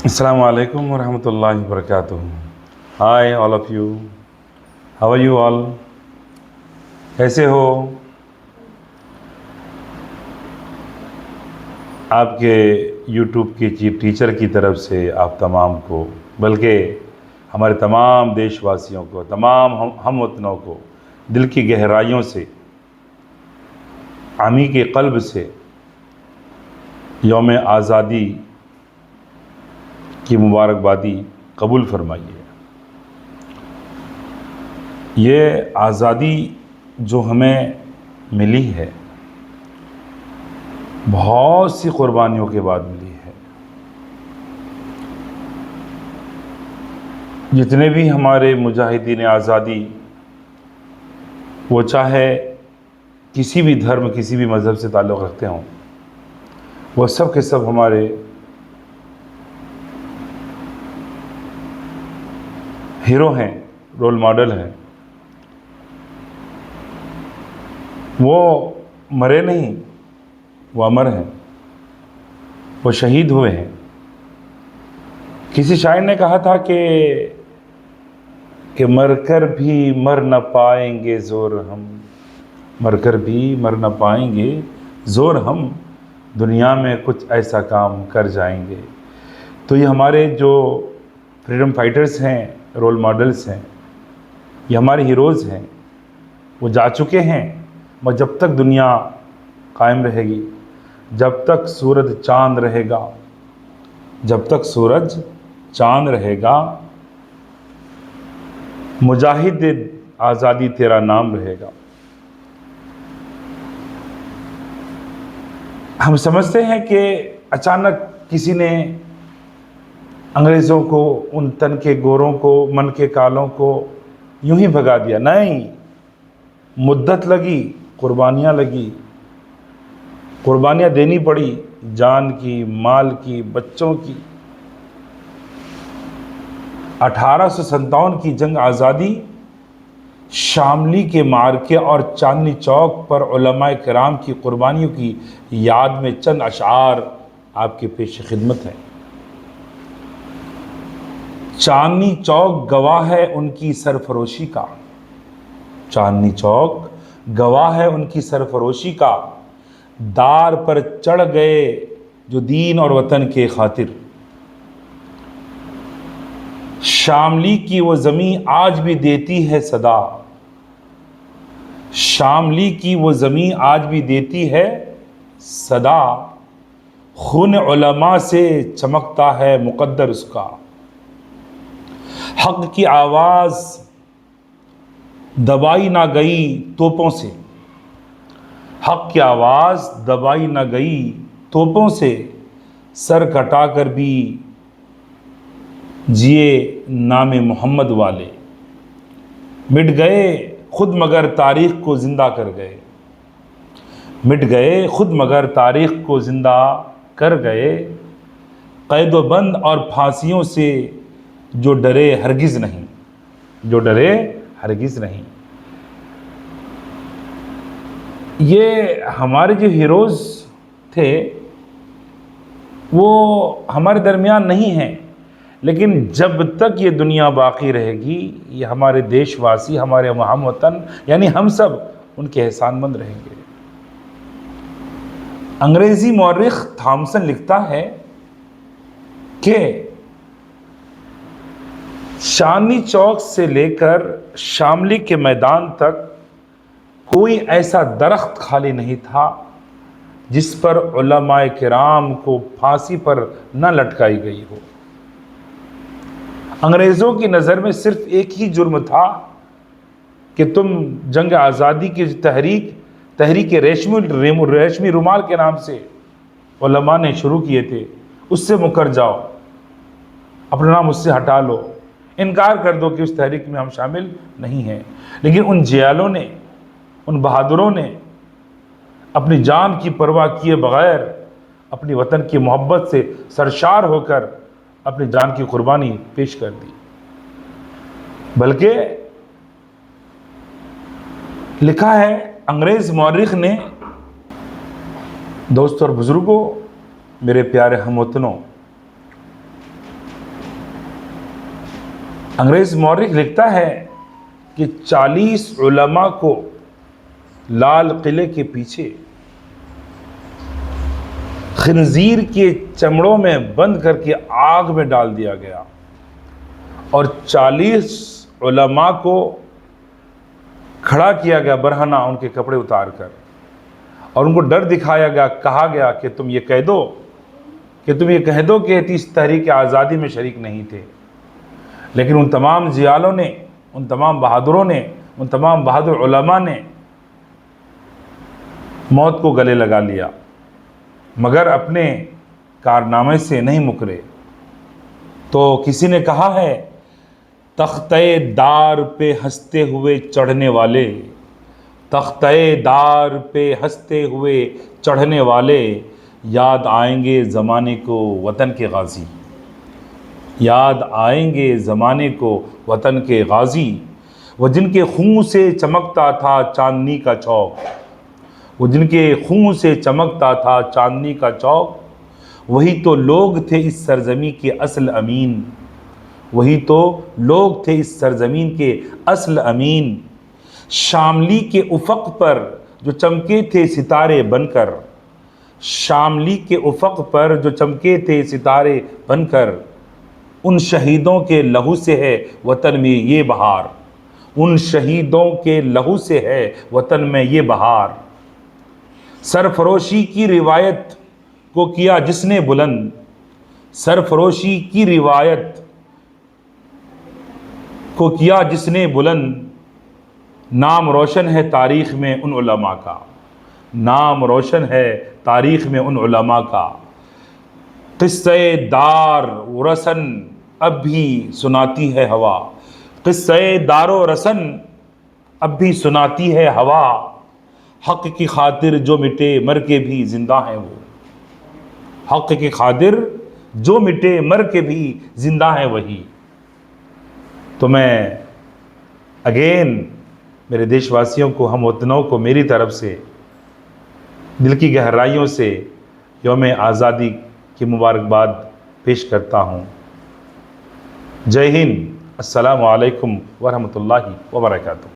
Assalamu alaikum wa rahmatullahi wa barakatuh. Hi all of you. How are you all? कैसे हो? आपके YouTube के chief teacher की तरफ से आप तमाम को, बल्कि हमारे तमाम देशवासियों को, तमाम हमवतनों को दिल की गहराइयों से, आमी के क़ल्ब से यौम आज़ादी की मुबारकबादी कबूल फरमाइए। ये आज़ादी जो हमें मिली है बहुत सी क़ुरबानियों के बाद मिली है। जितने भी हमारे मुजाहिदीन आज़ादी, वो चाहे किसी भी धर्म, किसी भी मज़हब से ताल्लुक़ रखते हों, वो सब के सब हमारे हीरो हैं, रोल मॉडल हैं। वो मरे नहीं, वो अमर हैं, वो शहीद हुए हैं। किसी शायर ने कहा था कि मरकर भी मर न पाएंगे ज़ोर हम, मरकर भी मर न पाएंगे ज़ोर हम, दुनिया में कुछ ऐसा काम कर जाएंगे। तो ये हमारे जो फ्रीडम फाइटर्स हैं, रोल मॉडल्स हैं, ये हमारे हीरोज़ हैं। वो जा चुके हैं, मगर जब तक दुनिया कायम रहेगी, जब तक सूरज चाँद रहेगा, जब तक सूरज चाँद रहेगा, मुजाहिद आज़ादी तेरा नाम रहेगा। हम समझते हैं कि अचानक किसी ने अंग्रेज़ों को, उन तन के गोरों को, मन के कालों को यूं ही भगा दिया। नहीं, मुद्दत लगी, कुर्बानियाँ लगी, कुर्बानियाँ देनी पड़ी, जान की, माल की, बच्चों की। 1857 की जंग आज़ादी, शामली के मार्के और चांदनी चौक पर उलमाए किराम की कुर्बानियों की याद में चंद अशआर आपके पेश खिदमत है। चांदनी चौक गवाह है उनकी सरफरोशी का, चांदनी चौक गवाह है उनकी सरफरोशी का, दार पर चढ़ गए जो दीन और वतन के खातिर। शामली की वो ज़मीं आज भी देती है सदा, शामली की वो ज़मीं आज भी देती है सदा, खून उलमा से चमकता है मुक़द्दर उसका। हक़ की आवाज़ दबाई ना गई तोपों से, हक़ की आवाज़ दबाई ना गई तोपों से, सर कटाकर भी जिए नाम मोहम्मद वाले। मिट गए खुद मगर तारीख़ को ज़िंदा कर गए, मिट गए खुद मगर तारीख़ को ज़िंदा कर गए। क़ैद व बंद और फांसियों से जो डरे हरगिज़ नहीं, जो डरे हरगिज़ नहीं। ये हमारे जो हीरोज़ थे वो हमारे दरमियान नहीं हैं, लेकिन जब तक ये दुनिया बाकी रहेगी, ये हमारे देशवासी, हमारे हमवतन यानी हम सब उनके एहसानमंद रहेंगे। अंग्रेज़ी मौर्रिख़ थॉमसन लिखता है कि चांदनी चौक से लेकर शामली के मैदान तक कोई ऐसा दरख्त खाली नहीं था जिस पर उलमाए किराम को फांसी पर न लटकाई गई हो। अंग्रेज़ों की नज़र में सिर्फ एक ही जुर्म था कि तुम जंग आज़ादी की तहरीक रेशमी रुमाल के नाम से उलमा ने शुरू किए थे, उससे मुकर जाओ, अपना नाम उससे हटा लो, इनकार कर दो कि उस तहरीक में हम शामिल नहीं हैं। लेकिन उन जियालों ने, उन बहादुरों ने अपनी जान की परवाह किए बग़ैर अपनी वतन की मोहब्बत से सरशार होकर अपनी जान की कुर्बानी पेश कर दी। बल्कि लिखा है अंग्रेज़ मौर्रिख़ ने, दोस्तों और बुज़ुर्गों, मेरे प्यारे हमवतनों, अंग्रेज़ मौर्रिख लिखता है कि 40 उलमा को लाल किले के पीछे खिंजीर के चमड़ों में बंद करके आग में डाल दिया गया और 40 उलमा को खड़ा किया गया बरहना उनके कपड़े उतार कर, और उनको डर दिखाया गया, कहा गया कि तुम ये कह दो कि इस तहरीक आज़ादी में शरीक नहीं थे। लेकिन उन तमाम जियालों ने, उन तमाम बहादुरों ने, उन तमाम बहादुर उलमा ने मौत को गले लगा लिया, मगर अपने कारनामे से नहीं मुकरे। तो किसी ने कहा है, तख्ते दार पे हंसते हुए चढ़ने वाले, तख्ते दार पे हंसते हुए चढ़ने वाले, याद आएंगे ज़माने को वतन के गाज़ी, याद आएंगे ज़माने को वतन के गाज़ी। वो जिनके खून से चमकता था चांदनी का चौक, वो जिनके खून से चमकता था चांदनी का चौक, वही तो लोग थे इस सरजमी के असल अमीन, वही तो लोग थे इस सरजमीन के असल अमीन। शामली के उफ़क़ पर जो चमके थे सितारे बनकर, शामली के उफ़क़ पर जो चमके थे सितारे बनकर, उन शहीदों के लहू से है वतन में ये बहार, उन शहीदों के लहू से है वतन में ये बहार। सरफरोशी की रिवायत को किया जिसने बुलंद, सरफरोशी की रिवायत को किया जिसने बुलंद, नाम रोशन है तारीख़ में उन उलमा का, नाम रोशन है तारीख़ में उन उलमा का। क़िस्से दार व रसन अब भी सुनाती है हवा, क़िस्से दारो रसन अब भी सुनाती है हवा। हक़ की खातिर जो मिटे मर के भी ज़िंदा हैं वो, हक़ की खातिर जो मिटे मर के भी ज़िंदा हैं वही। तो मैं अगेन मेरे देशवासियों को, हम वतनों को मेरी तरफ से दिल की गहराइयों से यौम आज़ादी की मुबारकबाद पेश करता हूँ। जय हिंद, अस्सलामु अलैकुम वरहमतुल्लाहि वबरकातुहू।